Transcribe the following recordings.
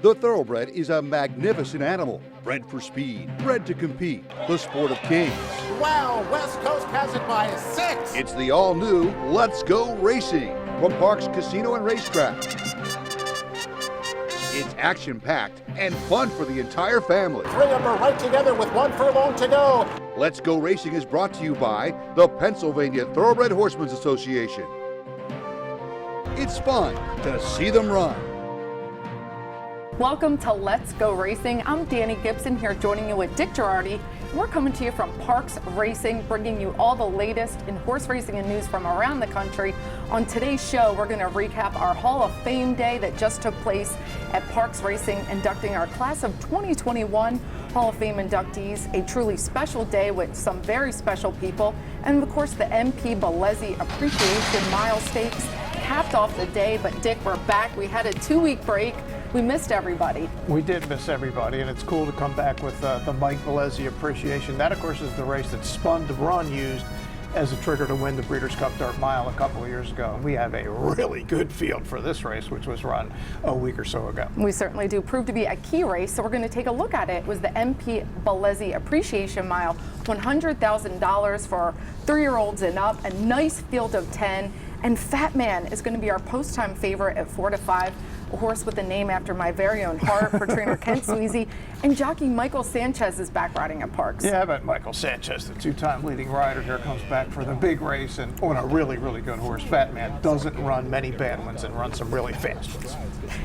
The thoroughbred is a magnificent animal, bred for speed, bred to compete, the sport of kings. Wow, West Coast has it by 6. It's the all-new Let's Go Racing from Parks Casino and Racetrack. It's action-packed and fun for the entire family. 3 of them are right together with 1 furlong to go. Let's Go Racing is brought to you by the Pennsylvania Thoroughbred Horsemen's Association. It's fun to see them run. Welcome to Let's Go Racing. I'm Danny Gibson here joining you with Dick Girardi. We're coming to you from Parks Racing, bringing you all the latest in horse racing and news from around the country. On today's show, we're going to recap our Hall of Fame day that just took place at Parks Racing, inducting our class of 2021 Hall of Fame inductees, a truly special day with some very special people. And of course, the MP Velez Appreciation Mile Stakes capped off the day. But Dick, we're back. We had a 2-week break. We missed everybody. We did miss everybody, and it's cool to come back with the Mike Velez Appreciation. That, of course, is the race that Spun to Run used as a trigger to win the Breeders' Cup Dirt Mile a couple of years ago. And we have a really good field for this race, which was run a week or so ago. We certainly do. Proved to be a key race, so we're going to take a look at it. It was the MP Velez Appreciation Mile, $100,000 for 3-year-olds and up, a nice field of 10. And Fat Man is going to be our post-time favorite at 4-5. A horse with a name after my very own heart for trainer Kent Sweezy. And jockey Michael Sanchez is back riding at Parks. Yeah, but Michael Sanchez, the 2-time leading rider here, comes back for the big race and on a really, really good horse. Fat Man doesn't run many bad ones and runs some really fast ones.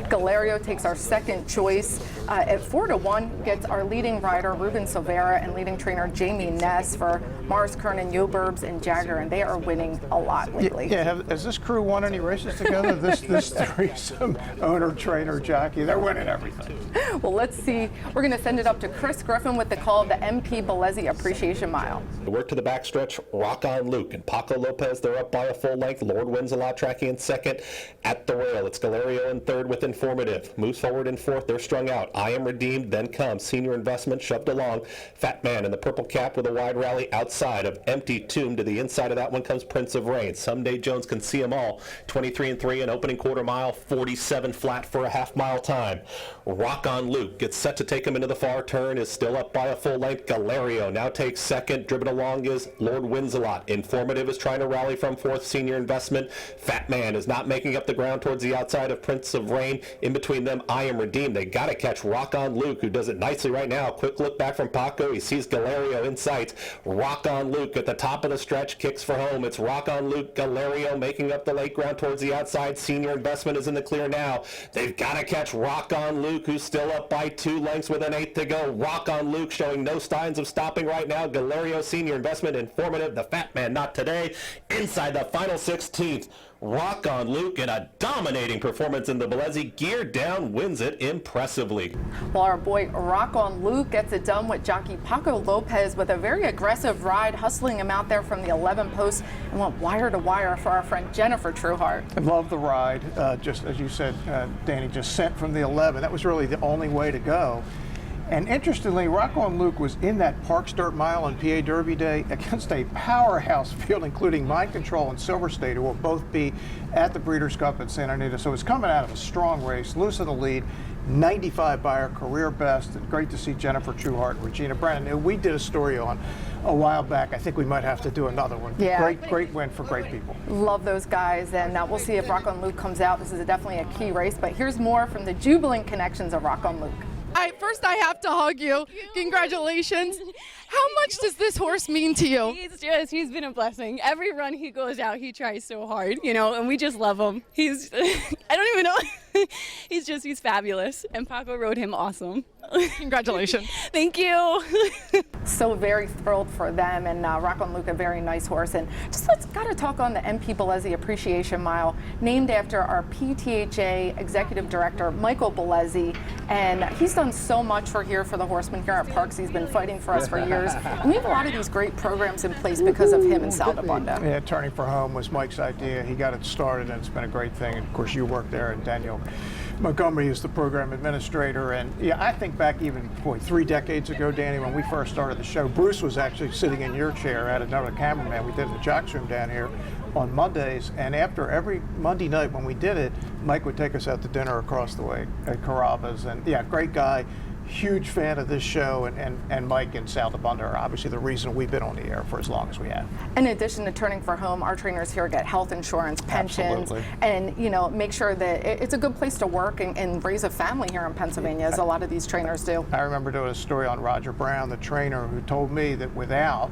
Galerio takes our second choice at 4-1, gets our leading rider Ruben Silvera and leading trainer Jamie Ness for Mars Kernan, Yoburbs, and Jagger, and they are winning a lot lately. Yeah, has this crew won any races together? this threesome owner, trainer, jockey, they're winning everything. Well, let's see. We're going to send it up to Chris Griffin with the call of the MP Velez Appreciation Mile. The work to the backstretch, Rock on Luke and Paco Lopez, they're up by a full length. Lord Wins a Lot tracking in second. At the rail, it's Galerio in third with Informative. Moves forward in fourth, they're strung out. I Am Redeemed, then comes Senior Investment, shoved along. Fat Man in the purple cap with a wide rally outside of Empty Tomb. To the inside of that one comes Prince of Rain. Someday Jones can see them all. 23-3 an opening quarter mile, 47 flat for a half-mile time. Rock on Luke gets set to take him into the far turn, is still up by a full length. Galerio now takes second. Driven along is Lord Wins a Lot. Informative is trying to rally from fourth. Senior Investment. Fat Man is not making up the ground towards the outside of Prince of Rain. In between them, I Am Redeemed. They got to catch Rock on Luke, who does it nicely right now. Quick look back from Paco. He sees Galerio in sight. Rock on Luke at the top of the stretch, kicks for home. It's Rock on Luke, Galerio making up the late ground towards the outside. Senior Investment is in the clear now. They've got to catch Rock on Luke, who's still up by 2 lengths with an 8th to go. Rock on Luke showing no signs of stopping right now. Galerio, Senior Investment, Informative, the Fat Man not today. Inside the final 16th. Rock on Luke in a dominating performance in the Velez, geared down, wins it impressively. Well, our boy Rock on Luke gets it done with jockey Paco Lopez with a very aggressive ride, hustling him out there from the 11 post and went wire to wire for our friend Jennifer Trueheart. I love the ride. Just as you said, Danny, just sent from the 11. That was really the only way to go. And interestingly, Rock on Luke was in that Parks Dirt Mile on PA Derby Day against a powerhouse field, including Mind Control and Silver State, who will both be at the Breeders' Cup at Santa Anita. So it's coming out of a strong race, loose in the lead, 95 by her career best. And great to see Jennifer Trueheart and Regina Brennan. We did a story on a while back. I think we might have to do another one. Yeah. Great win for great people. Love those guys, and we'll see if Rock on Luke comes out. This is definitely a key race, but here's more from the jubilant connections of Rock on Luke. First, I have to hug you. Congratulations. How much does this horse mean to you? He's been a blessing. Every run he goes out, he tries so hard, and we just love him. I don't even know. He's fabulous. And Paco rode him awesome. Congratulations. Thank you. So very thrilled for them, and Rock on Luke, a very nice horse. And just got to talk on the MP Velez Appreciation Mile, named after our PTHA Executive Director, Michael Velez. And he's done so much for the horsemen here at Parks. He's been fighting for us for years. And we have a lot of these great programs in place because of him and Sal DeBunda. Yeah, Turning for Home was Mike's idea. He got it started, and it's been a great thing. And of course, you work there, and Daniel Montgomery is the program administrator. And yeah, I think back even, 3 decades ago, Danny, when we first started the show, Bruce was actually sitting in your chair, had another cameraman. We did the Jocks Room down here. on Mondays, and after every Monday night when we did it, Mike would take us out to dinner across the way at Carrabba's, and yeah, great guy, huge fan of this show, and Mike and Sal DeBunda are obviously the reason we've been on the air for as long as we have. In addition to turning for home, our trainers here get health insurance, pensions, Absolutely. and make sure that it's a good place to work and raise a family here in Pennsylvania, as a lot of these trainers do. I remember doing a story on Roger Brown, the trainer, who told me that without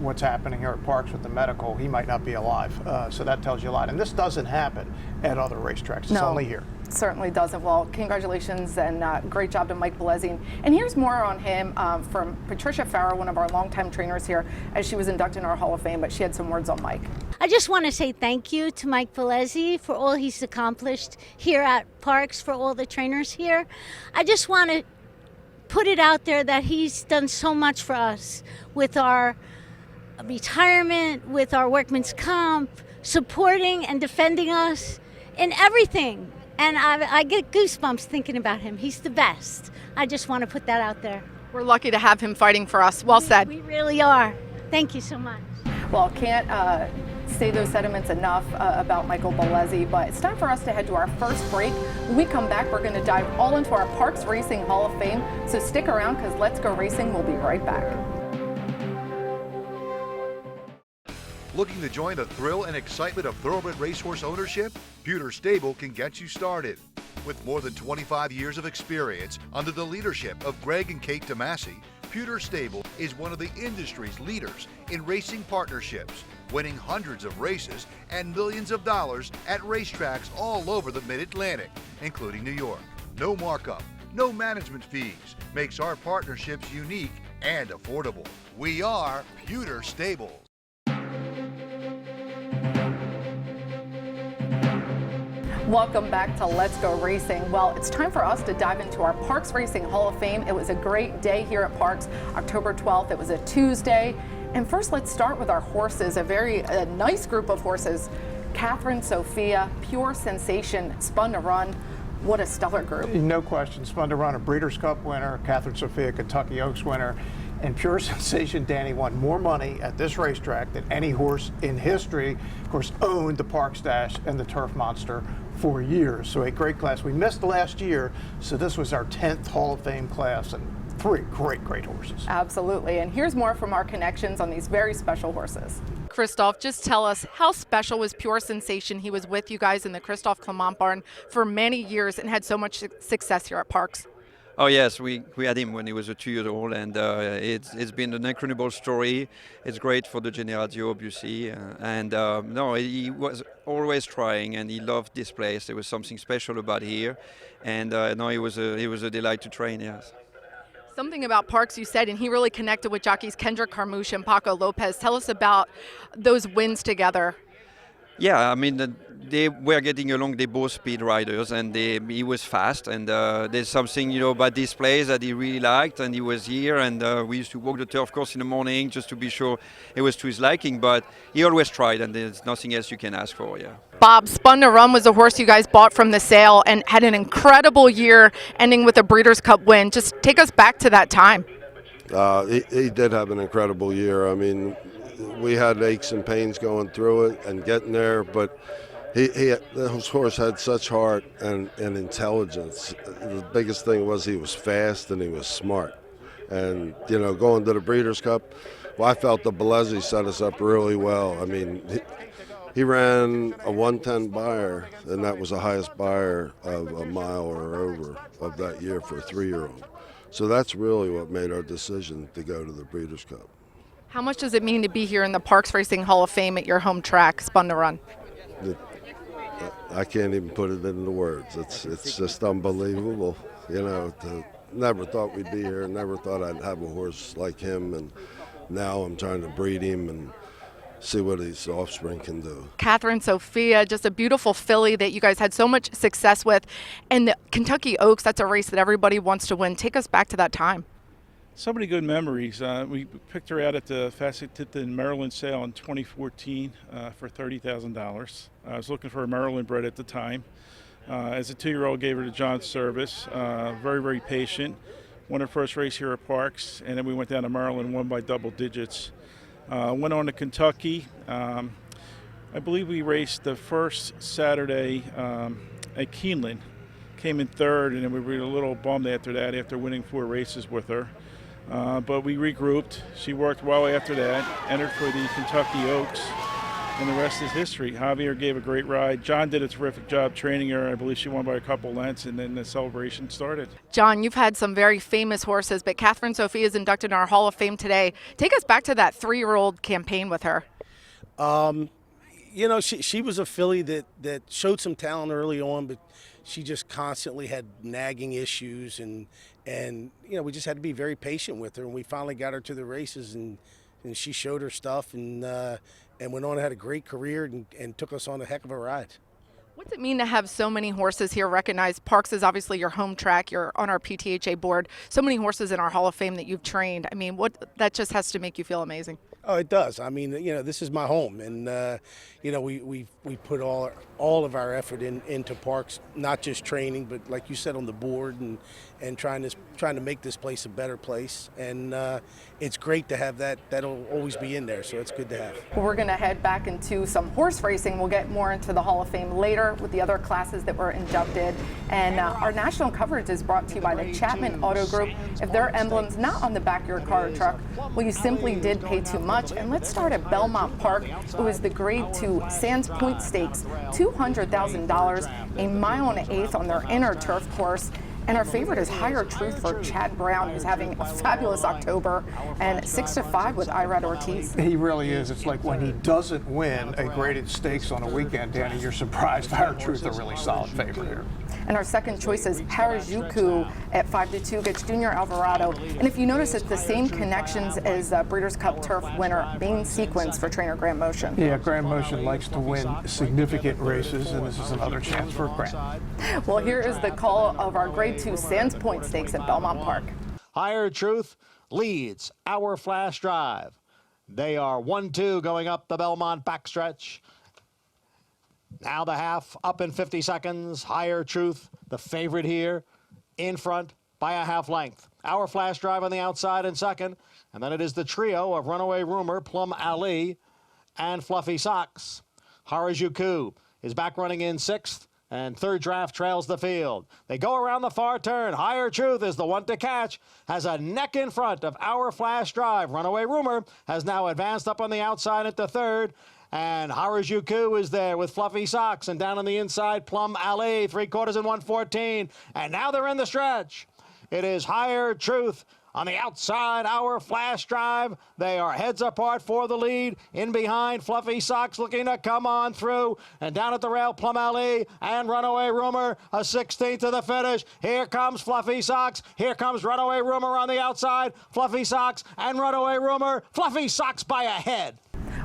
what's happening here at Parks with the medical, he might not be alive. So that tells you a lot. And this doesn't happen at other racetracks. It's only here. Certainly doesn't. Well, congratulations and great job to Mike Velez. And here's more on him from Trish Farrow, one of our longtime trainers here, as she was inducted in our Hall of Fame, but she had some words on Mike. I just want to say thank you to Mike Velez for all he's accomplished here at Parks, for all the trainers here. I just want to put it out there that he's done so much for us with our retirement, with our workman's comp, supporting and defending us in everything. And I get goosebumps thinking about him. He's the best. I just want to put that out there. We're lucky to have him fighting for us. Well said. We really are. Thank you so much. Well, can't say those sentiments enough about Michael Velez, but it's time for us to head to our first break. When we come back, we're going to dive all into our Parks Racing Hall of Fame. So stick around, because Let's Go Racing will be right back. Looking to join the thrill and excitement of thoroughbred racehorse ownership? Pewter Stable can get you started. With more than 25 years of experience under the leadership of Greg and Kate DeMasi, Pewter Stable is one of the industry's leaders in racing partnerships, winning hundreds of races and millions of dollars at racetracks all over the Mid-Atlantic, including New York. No markup, no management fees makes our partnerships unique and affordable. We are Pewter Stable. Welcome back to Let's Go Racing. Well, it's time for us to dive into our Parks Racing Hall of Fame. It was a great day here at Parks, October 12th. It was a Tuesday. And first, let's start with our horses, a nice group of horses. Catherine Sophia, Pure Sensation, Spun to Run. What a stellar group. No question. Spun to Run, a Breeders' Cup winner. Catherine Sophia, Kentucky Oaks winner. And Pure Sensation, Danny, won more money at this racetrack than any horse in history. Of course, owned the Parks Dash and the Turf Monster for years. So a great class. We missed last year, so this was our 10th Hall of Fame class, and three great horses. Absolutely. And here's more from our connections on these very special horses. Christophe, just tell us, how special was Pure Sensation? He was with you guys in the Christophe Clement barn for many years and had so much success here at Parks. Oh yes, we had him when he was 2 years old, and it's been an incredible story. It's great for the Generazio, obviously, no, he was always trying, and he loved this place. There was something special about here, and no, he was a delight to train. Yes. Something about Parks you said, and he really connected with jockeys Kendrick Carmouche and Paco Lopez. Tell us about those wins together. Yeah, I mean, they were getting along. They're both speed riders, and he was fast. And there's something, about this place that he really liked, and he was here. And we used to walk the turf course in the morning just to be sure it was to his liking. But he always tried, and there's nothing else you can ask for. Yeah. Bob, Spun to Run was a horse you guys bought from the sale and had an incredible year, ending with a Breeders' Cup win. Just take us back to that time. He did have an incredible year. I mean, we had aches and pains going through it and getting there, but this horse had such heart and intelligence. The biggest thing was he was fast and he was smart. And, going to the Breeders' Cup, well, I felt the Velez set us up really well. I mean, he ran a 110 buyer, and that was the highest buyer of a mile or over of that year for a 3-year-old. So that's really what made our decision to go to the Breeders' Cup. How much does it mean to be here in the Parks Racing Hall of Fame at your home track, Spun to Run? I can't even put it into words. It's just unbelievable. Never thought we'd be here. Never thought I'd have a horse like him. And now I'm trying to breed him and see what his offspring can do. Catherine Sophia, just a beautiful filly that you guys had so much success with. And the Kentucky Oaks, that's a race that everybody wants to win. Take us back to that time. So many good memories. We picked her out at the Fascicton Maryland sale in 2014 for $30,000. I was looking for a Maryland bred at the time. As a 2-year-old, gave her to John Service. Very patient. Won her first race here at Parks, and then we went down to Maryland, won by double digits. Went on to Kentucky. I believe we raced the first Saturday at Keeneland, came in third, and then we were a little bummed after that after winning 4 races with her. But we regrouped. She worked well after that, entered for the Kentucky Oaks, and the rest is history. Javier gave a great ride. John did a terrific job training her. I believe she won by a couple lengths, and then the celebration started. John, you've had some very famous horses, but Catherine Sophie is inducted in our Hall of Fame today. Take us back to that 3-year-old campaign with her. You know, she was a filly that showed some talent early on, but she just constantly had nagging issues, and you know, we just had to be very patient with her, and we finally got her to the races, and she showed her stuff, and went on and had a great career, and took us on a heck of a ride. What's it mean to have so many horses here recognized? Parks is obviously your home track. You're on our PTHA board. So many horses in our Hall of Fame that you've trained. I mean, that just has to make you feel amazing. Oh, it does. I mean, you know, this is my home, and you know, we put all of our effort into Parks, not just training, but like you said, on the board, and trying to make this place a better place. And it's great to have that. That'll always be in there, so it's good to have. Well, we're going to head back into some horse racing. We'll get more into the Hall of Fame later with the other classes that were inducted. And our national coverage is brought to you by the Chapman Auto Group. If their emblem's not on the back of your car or truck, well, you simply did pay too much. And let's start at Belmont Park. It was the Grade 2 Sands Point Stakes, $200,000, a mile and an eighth on their inner turf course. And our favorite is Higher Truth for Chad Brown, who's having a fabulous October, and 6-5 with Irad Ortiz. He really is. It's like when he doesn't win a graded stakes on a weekend, Danny, you're surprised. Higher Truth, a really solid favorite here. And our second choice is Harajuku at 5-2, gets Junior Alvarado. And if you notice, it's the same connections as Breeders' Cup Turf winner, Main Sequence for trainer Grant Motion. Yeah, Grant Motion likes to win significant races, and this is another chance for Grant. Well, here is the call of our Grade 2 Sands Point Stakes at Belmont Park. Higher Truth leads Our Flash Drive. They are 1-2 going up the Belmont backstretch. Now the half up in 50 seconds. Higher Truth, the favorite here, in front by a half length. Our Flash Drive on the outside in second. And then it is the trio of Runaway Rumor, Plum Ali, and Fluffy Socks. Harajuku is back running in sixth, and Third Draft trails the field. They go around the far turn. Higher Truth is the one to catch, has a neck in front of Our Flash Drive. Runaway Rumor has now advanced up on the outside into third. And Harajuku is there with Fluffy Socks, and down on the inside, Plum Ali, 3/4 and 114. And now they're in the stretch. It is Higher Truth on the outside, Our Flash Drive. They are heads apart for the lead. In behind, Fluffy Socks looking to come on through. And down at the rail, Plum Ali and Runaway Rumor, a 16th to the finish. Here comes Fluffy Socks. Here comes Runaway Rumor on the outside. Fluffy Socks and Runaway Rumor. Fluffy Socks by a head.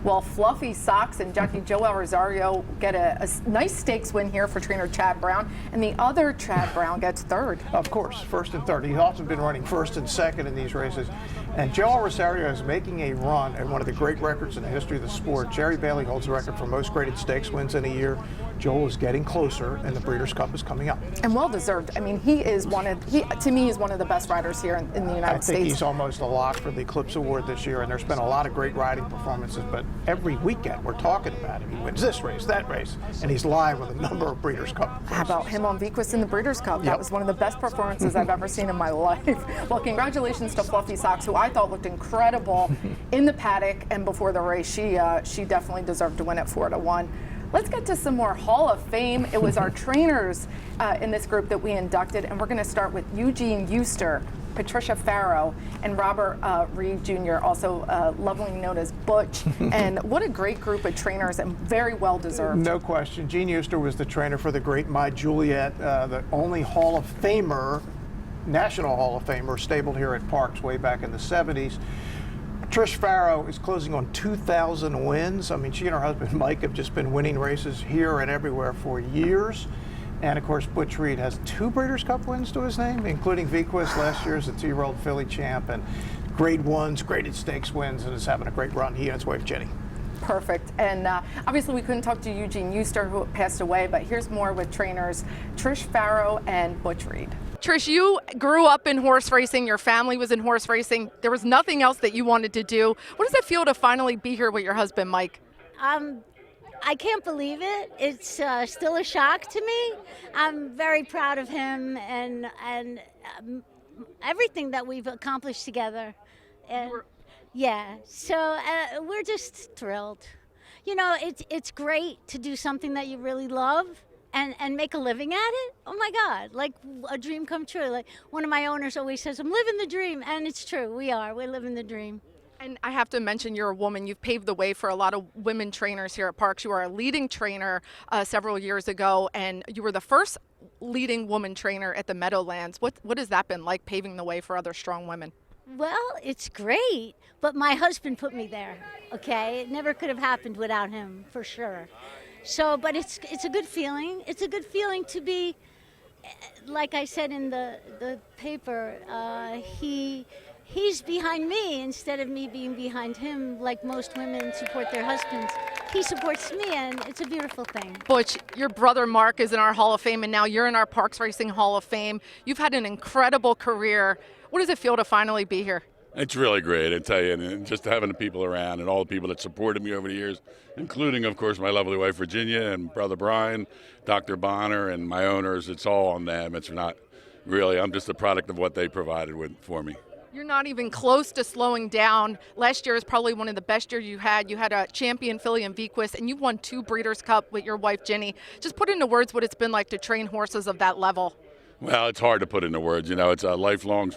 Well, Fluffy Socks and jockey Joel Rosario get a nice stakes win here for trainer Chad Brown, and the other Chad Brown gets third. Of course, first and third. He's often been running first and second in these races. And Joel Rosario is making a run at one of the great records in the history of the sport. Jerry Bailey holds the record for most graded stakes wins in a year. Joel is getting closer, and the Breeders' Cup is coming up. And well deserved. I mean, to me, is one of the best riders here in the United States. I think he's almost a lock for the Eclipse Award this year, and there's been a lot of great riding performances, but every weekend we're talking about him. He wins this race, that race, and he's live with a number of Breeders' Cup. How about him on Vequist in the Breeders' Cup? That was one of the best performances I've ever seen in my life. Well, congratulations to Fluffy Socks, who I thought looked incredible in the paddock and before the race. She definitely deserved to win at 4-1. Let's get to some more Hall of Fame. It was our trainers in this group that we inducted, and we're going to start with Eugene Euster, Patricia Farrow, and Robert Reed Jr., also lovingly known as Butch. And what a great group of trainers, and very well deserved. No question. Gene Euster was the trainer for the great My Juliet, the only Hall of Famer, National Hall of Famer, stabled here at Parks way back in the 70s. Trish Farrow is closing on 2,000 wins. I mean, she and her husband Mike have just been winning races here and everywhere for years. And of course, Butch Reed has 2 Breeders' Cup wins to his name, including Vequist last year as a 2-year-old filly champ, and grade 1s, graded stakes wins, and is having a great run. He and his wife Jenny. Perfect. And obviously we couldn't talk to Eugene Euster, who passed away, but here's more with trainers Trish Farrow and Butch Reed. Trish, you grew up in horse racing. Your family was in horse racing. There was nothing else that you wanted to do. What does it feel to finally be here with your husband, Mike? I can't believe it. It's still a shock to me. I'm very proud of him and everything that we've accomplished together. And yeah, so we're just thrilled. You know, it's great to do something that you really love and make a living at it. Oh my God, like a dream come true. Like one of my owners always says, I'm living the dream, and it's true. We're living the dream. And I have to mention, you're a woman. You've paved the way for a lot of women trainers here at Parks. You were a leading trainer several years ago, and you were the first leading woman trainer at the Meadowlands. What has that been like, paving the way for other strong women? Well, it's great, but my husband put me there, okay? It never could have happened without him, for sure. So, but it's a good feeling. It's a good feeling to be, like I said in the paper, he's behind me instead of me being behind him, like most women support their husbands. He supports me, and it's a beautiful thing. Butch, your brother Mark is in our Hall of Fame, and now you're in our Parks Racing Hall of Fame. You've had an incredible career. What does it feel to finally be here? It's really great, I tell you, and just having the people around and all the people that supported me over the years, including, of course, my lovely wife Virginia and brother Brian, Dr. Bonner, and my owners. It's all on them. It's not really, I'm just a product of what they provided for me. You're not even close to slowing down. Last year is probably one of the best years you had. You had a champion filly in Vequist, and you've won 2 Breeders' Cup with your wife Jenny. Just put into words what it's been like to train horses of that level. Well, it's hard to put into words. You know, it's a lifelong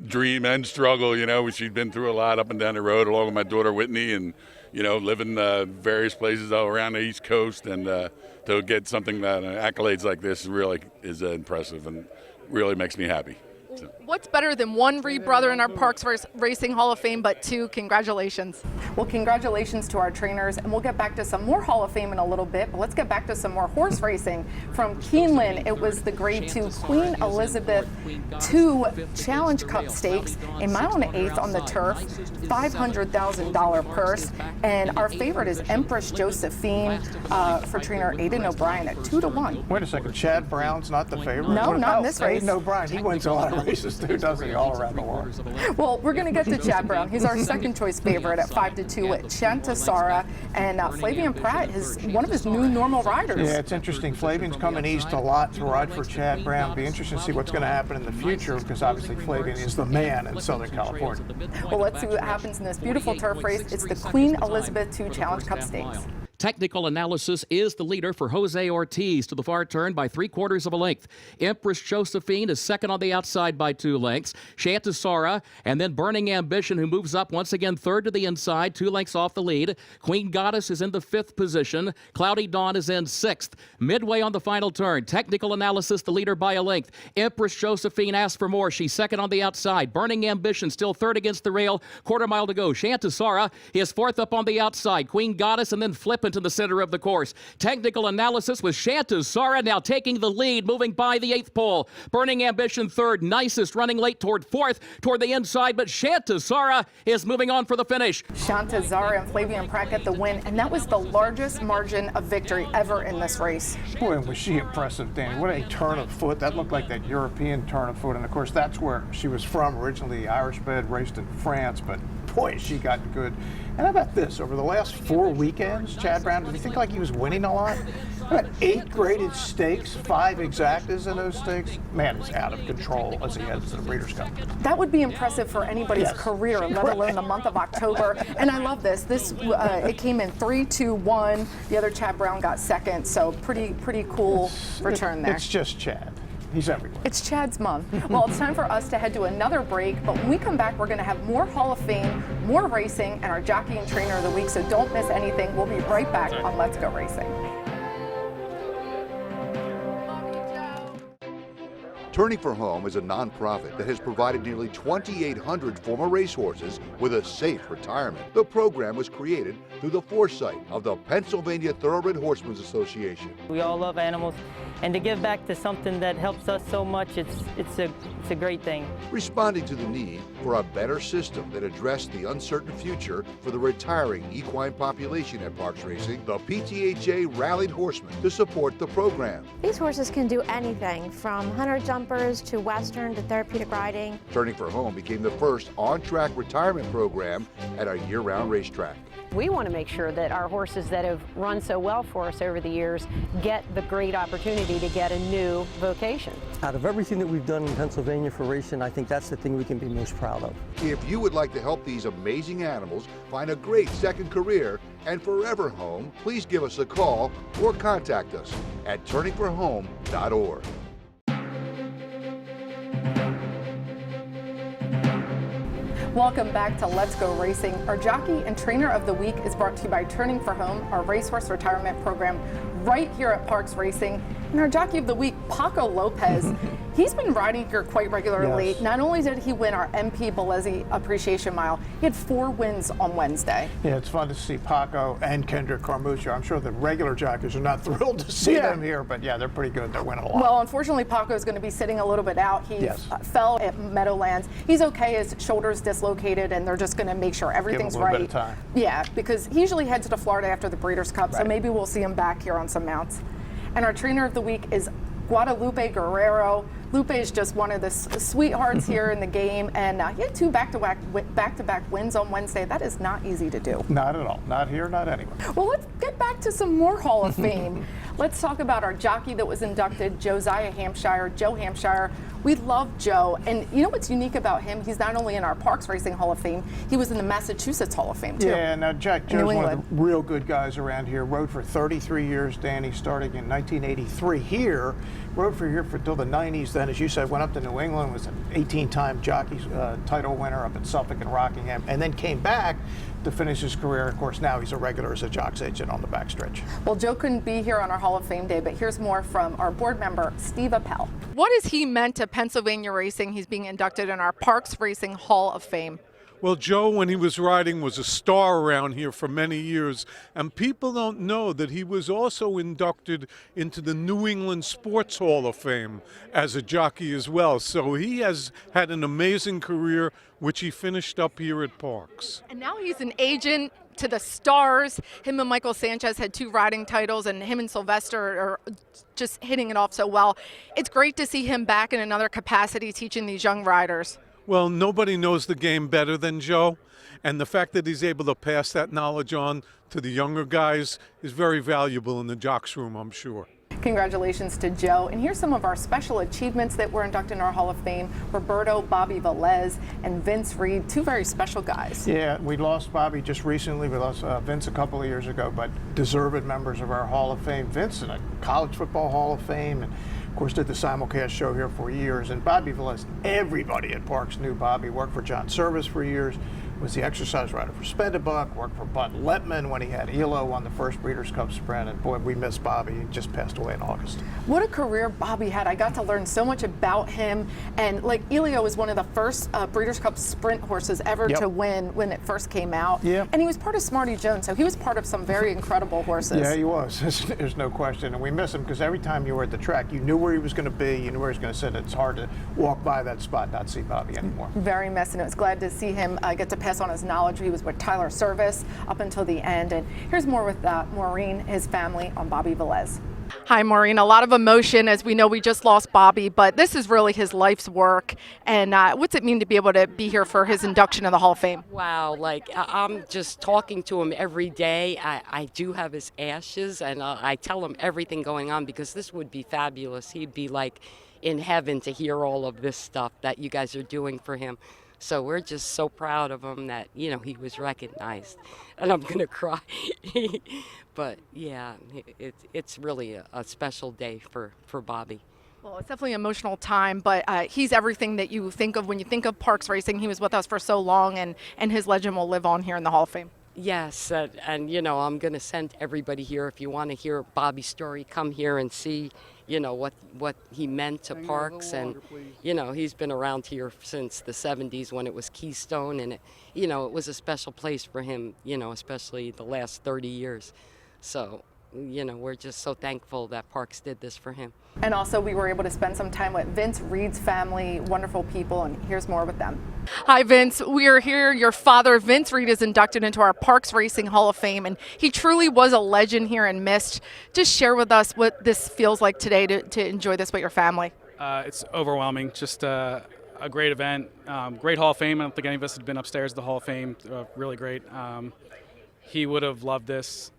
dream and struggle. You know, she'd been through a lot up and down the road along with my daughter Whitney, and you know, living various places all around the East Coast, and to get something that accolades like this really is impressive and really makes me happy. So. What's better than 1 Reed brother in our Parks Racing Hall of Fame, but 2? Congratulations. Well, congratulations to our trainers, and we'll get back to some more Hall of Fame in a little bit, but let's get back to some more horse racing. From Keeneland, it was the Grade 2 Queen Elizabeth II Challenge Cup Stakes, a 1.8 miles on the turf, $500,000 purse, and our favorite is Empress Josephine for trainer Aidan O'Brien at 2-1. Wait a second, Chad Brown's not the favorite? No, not in this race. Aidan O'Brien, he wins a lot of races too, doesn't he, all around the world? Well, we're going to get to Chad Brown. He's our second choice favorite at 5-2 with Chantasara, and Flavian Pratt is one of his new normal riders. Yeah, it's interesting. Flavian's coming east a lot to ride for Chad Brown. Be interesting to see what's going to happen in the future, because obviously Flavian is the man in Southern California. Well, let's see what happens in this beautiful turf race. It's the Queen Elizabeth II Challenge Cup Stakes. Technical Analysis is the leader for Jose Ortiz to the far turn by 3/4 of a length. Empress Josephine is second on the outside by 2 lengths. Chantasara, and then Burning Ambition, who moves up once again third to the inside, 2 lengths off the lead. Queen Goddess is in the 5th position. Cloudy Dawn is in 6th. Midway on the final turn, Technical Analysis the leader by a length. Empress Josephine asks for more. She's second on the outside. Burning Ambition still third against the rail. 1/4 mile to go. Chantasara is 4th up on the outside. Queen Goddess, and then Flip into the center of the course. Technical Analysis with Chantasara now taking the lead, moving by the 8th pole. Burning Ambition third. Nicest running late toward 4th, toward the inside, but Chantasara is moving on for the finish. Chantasara and Flavian Pratt get the win, and that was the largest margin of victory ever in this race. Boy, was she impressive, Danny. What a turn of foot. That looked like that European turn of foot, and of course that's where she was from originally. Irish bred, raced in France, but boy, she got good. And how about this? Over the last 4 weekends, Chad Brown, did you think like he was winning a lot? About 8 graded stakes, 5 exactas in those stakes. Man, is out of control as he heads to the Breeders' Cup. That would be impressive for anybody's career, let alone the month of October. And I love this. It came in 3-2-1. The other Chad Brown got second, so pretty cool return there. It's just Chad. He's everywhere. It's Chad's month. Well, it's time for us to head to another break, but when we come back, we're going to have more Hall of Fame, more racing, and our jockey and trainer of the week, so don't miss anything. We'll be right back on Let's Go Racing. Turning for Home is a nonprofit that has provided nearly 2,800 former racehorses with a safe retirement. The program was created through the foresight of the Pennsylvania Thoroughbred Horsemen's Association. We all love animals, and to give back to something that helps us so much, it's a great thing. Responding to the need for a better system that addressed the uncertain future for the retiring equine population at Parks Racing, the PTHA rallied horsemen to support the program. These horses can do anything from hunter jumpers to western to therapeutic riding. Turning for Home became the first on-track retirement program at a year-round racetrack. We want to make sure that our horses that have run so well for us over the years get the great opportunity to get a new vocation. Out of everything that we've done in Pennsylvania for racing, I think that's the thing we can be most proud of. If you would like to help these amazing animals find a great second career and forever home, please give us a call or contact us at turningforhome.org. Welcome back to Let's Go Racing. Our Jockey and Trainer of the Week is brought to you by Turning for Home, our racehorse retirement program right here at Parks Racing. And our Jockey of the Week, Paco Lopez, he's been riding here quite regularly. Yes. Not only did he win our MP Velez Appreciation Mile, he had 4 wins on Wednesday. Yeah, it's fun to see Paco and Kendrick Carmuccio. I'm sure the regular jockeys are not thrilled to see them here, but yeah, they're pretty good. They're winning a lot. Well, unfortunately, Paco is going to be sitting a little bit out. He fell at Meadowlands. He's okay. His shoulder's dislocated, and they're just going to make sure everything's Give him a right. little bit of time. Yeah, because he usually heads to Florida after the Breeders' Cup, so maybe we'll see him back here on some mounts. And our Trainer of the Week is Guadalupe Guerrero. Lupe is just one of the sweethearts here in the game, and he had 2 back-to-back wins on Wednesday. That is not easy to do. Not at all. Not here, not anywhere. Well, let's get back to some more Hall of Fame. Let's talk about our jockey that was inducted, Josiah Hampshire, Joe Hampshire. We love Joe, and you know what's unique about him? He's not only in our Parks Racing Hall of Fame, he was in the Massachusetts Hall of Fame, too. Yeah, now Joe's one of the real good guys around here. Rode for 33 years, Danny, starting in 1983 here. Rode for here until the 90s. Then, as you said, went up to New England, was an 18-time jockey title winner up in Suffolk and Rockingham, and then came back to finish his career. Of course, now he's a regular as a jocks agent on the backstretch. Well, Joe couldn't be here on our Hall of Fame day, but here's more from our board member, Steve Appel. What has he meant to Pennsylvania racing? He's being inducted in our Parks Racing Hall of Fame. Well, Joe, when he was riding, was a star around here for many years, and people don't know that he was also inducted into the New England Sports Hall of Fame as a jockey as well. So he has had an amazing career, which he finished up here at Parks. And now he's an agent to the stars. Him and Michael Sanchez had 2 riding titles, and him and Sylvester are just hitting it off so well. It's great to see him back in another capacity teaching these young riders. Well, nobody knows the game better than Joe, and the fact that he's able to pass that knowledge on to the younger guys is very valuable in the jocks room, I'm sure. Congratulations to Joe. And here's some of our special achievements that were inducted in our Hall of Fame. Roberto Bobby Velez and Vince Reed, 2 very special guys. Yeah, we lost Bobby just recently. We lost Vince a couple of years ago, but deserved members of our Hall of Fame. Vince in a college football Hall of Fame, and of course did the simulcast show here for years. And Bobby Velez, everybody at Parks knew Bobby. Worked for John Service for years. Was the exercise rider for Spendebuck, worked for Bud Letman when he had ELO on the first Breeders' Cup Sprint, and boy, we miss Bobby. He just passed away in August. What a career Bobby had. I got to learn so much about him, and like ELO was one of the first Breeders' Cup Sprint horses ever to win when it first came out. And he was part of Smarty Jones, so he was part of some very incredible horses. Yeah, he was. There's no question, and we miss him because every time you were at the track, you knew where he was going to be, you knew where he was going to sit. It's hard to walk by that spot and not see Bobby anymore. Very missing. It was glad to see him get to pass on his knowledge. He was with Tyler Service up until the end. And here's more with Maureen, his family, on Bobby Velez. Hi, Maureen. A lot of emotion as we know we just lost Bobby, but this is really his life's work. And what's it mean to be able to be here for his induction in the Hall of Fame? Wow, like I'm just talking to him every day. I do have his ashes, and I tell him everything going on because this would be fabulous. He'd be like in heaven to hear all of this stuff that you guys are doing for him. So we're just so proud of him that, you know, he was recognized. And I'm going to cry. But, yeah, it's really a special day for Bobby. Well, it's definitely an emotional time, but he's everything that you think of when you think of Parks Racing. He was with us for so long, and his legend will live on here in the Hall of Fame. Yes, and, you know, I'm going to send everybody here. If you want to hear Bobby's story, come here and see, you know, what he meant to Parks. And, you know, he's been around here since the 70s when it was Keystone. And, it was a special place for him, you know, especially the last 30 years. So, you know, we're just so thankful that Parks did this for him. And also we were able to spend some time with Vince Reed's family, wonderful people, and here's more with them. Hi, Vince. We are here. Your father, Vince Reed, is inducted into our Parks Racing Hall of Fame, and he truly was a legend here and missed. Just share with us what this feels like today to enjoy this with your family. It's overwhelming. Just a great event. Great Hall of Fame. I don't think any of us had been upstairs at the Hall of Fame. Really great. he would have loved this.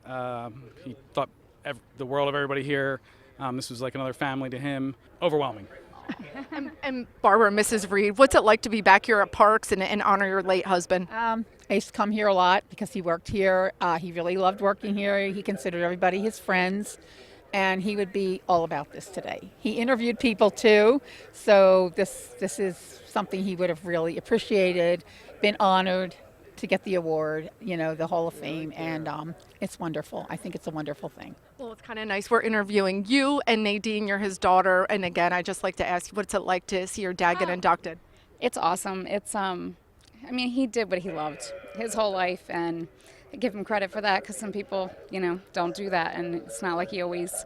He thought the world of everybody here. This was like another family to him. Overwhelming. And Barbara, Mrs. Reed, what's it like to be back here at Parks and honor your late husband? I used to come here a lot because he worked here. He really loved working here. He considered everybody his friends, and he would be all about this today. He interviewed people too, so this is something he would have really appreciated, been honored to get the award, the Hall of Fame, and it's wonderful. I think it's a wonderful thing. Well, it's kind of nice. We're interviewing you and Nadine, you're his daughter, and again, I just like to ask you, what's it like to see your dad get inducted? It's awesome. It's he did what he loved his whole life, and I give him credit for that because some people, don't do that, and it's not like he always,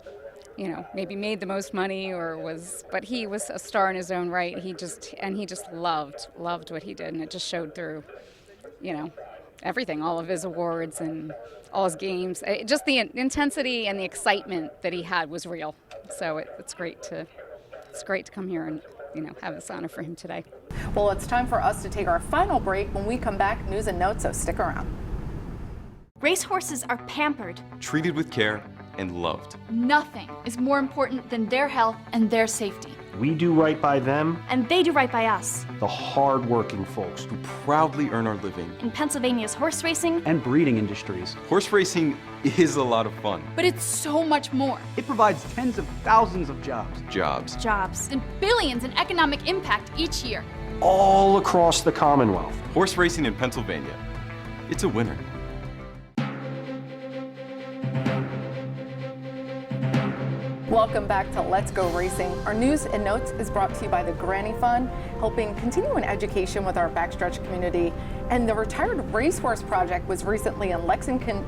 maybe made the most money but he was a star in his own right. He just loved what he did, and it just showed through, everything, all of his awards and all his games. Just the intensity and the excitement that he had was real. So it's great to come here and have this honor for him today. Well, it's time for us to take our final break. When we come back, news and notes, so stick around. Racehorses are pampered. Treated with care and loved. Nothing is more important than their health and their safety. We do right by them. And they do right by us. The hard-working folks who proudly earn our living in Pennsylvania's horse racing and breeding industries. Horse racing is a lot of fun. But it's so much more. It provides tens of thousands of jobs. Jobs. And billions in economic impact each year. All across the Commonwealth. Horse racing in Pennsylvania. It's a winner. Welcome back to Let's Go Racing. Our news and notes is brought to you by the Granny Fund, helping continuing education with our backstretch community. And the Retired Racehorse Project was recently in Lexington,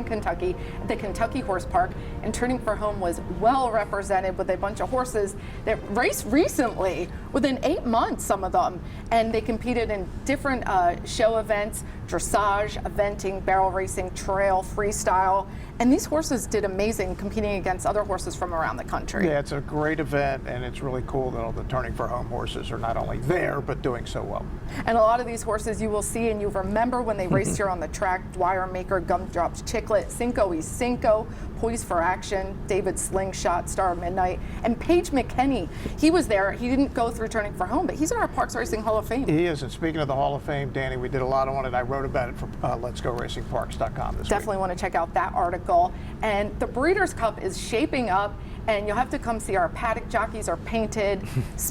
Kentucky, at the Kentucky Horse Park, and Turning for Home was well represented with a bunch of horses that raced recently, within 8 months, some of them. And they competed in different show events, dressage, eventing, barrel racing, trail, freestyle. And these horses did amazing competing against other horses from around the country. Yeah, it's a great event, and it's really cool that all the Turning for Home horses are not only there, but doing so well. And a lot of these horses you will see and you remember when they raced here on the track: Dwyer Maker, Gumdrops Chicklet, Cinco y Cinco, Poise for Action, David Slingshot, Star of Midnight, and Paige McKenney. He was there. He didn't go through Turning for Home, but he's in our Parks Racing Hall of Fame. He is, and speaking of the Hall of Fame, Danny, we did a lot on it. I wrote about it for letsgoracingparks.com this week. Definitely want to check out that article. And the Breeders' Cup is shaping up, and you'll have to come see our paddock jockeys are painted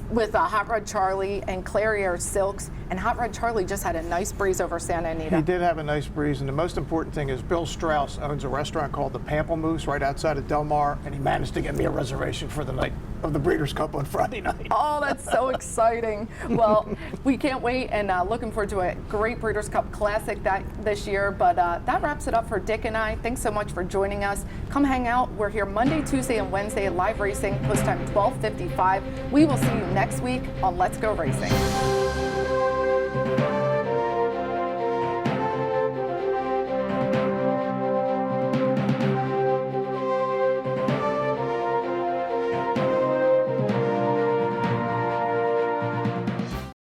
with Hot Rod Charlie and Clarier Silks. And Hot Rod Charlie just had a nice breeze over Santa Anita. He did have a nice breeze, and the most important thing is Bill Strauss owns a restaurant called the Pamplemousse right outside of Del Mar, and he managed to get me a reservation for the night of the Breeders' Cup on Friday night. Oh, that's so exciting. Well, we can't wait, and looking forward to a great Breeders' Cup Classic this year. But that wraps it up for Dick and I. Thanks so much for joining us. Come hang out. We're here Monday, Tuesday, and Wednesday at live racing, post time 12:55. We will see you next week on Let's Go Racing.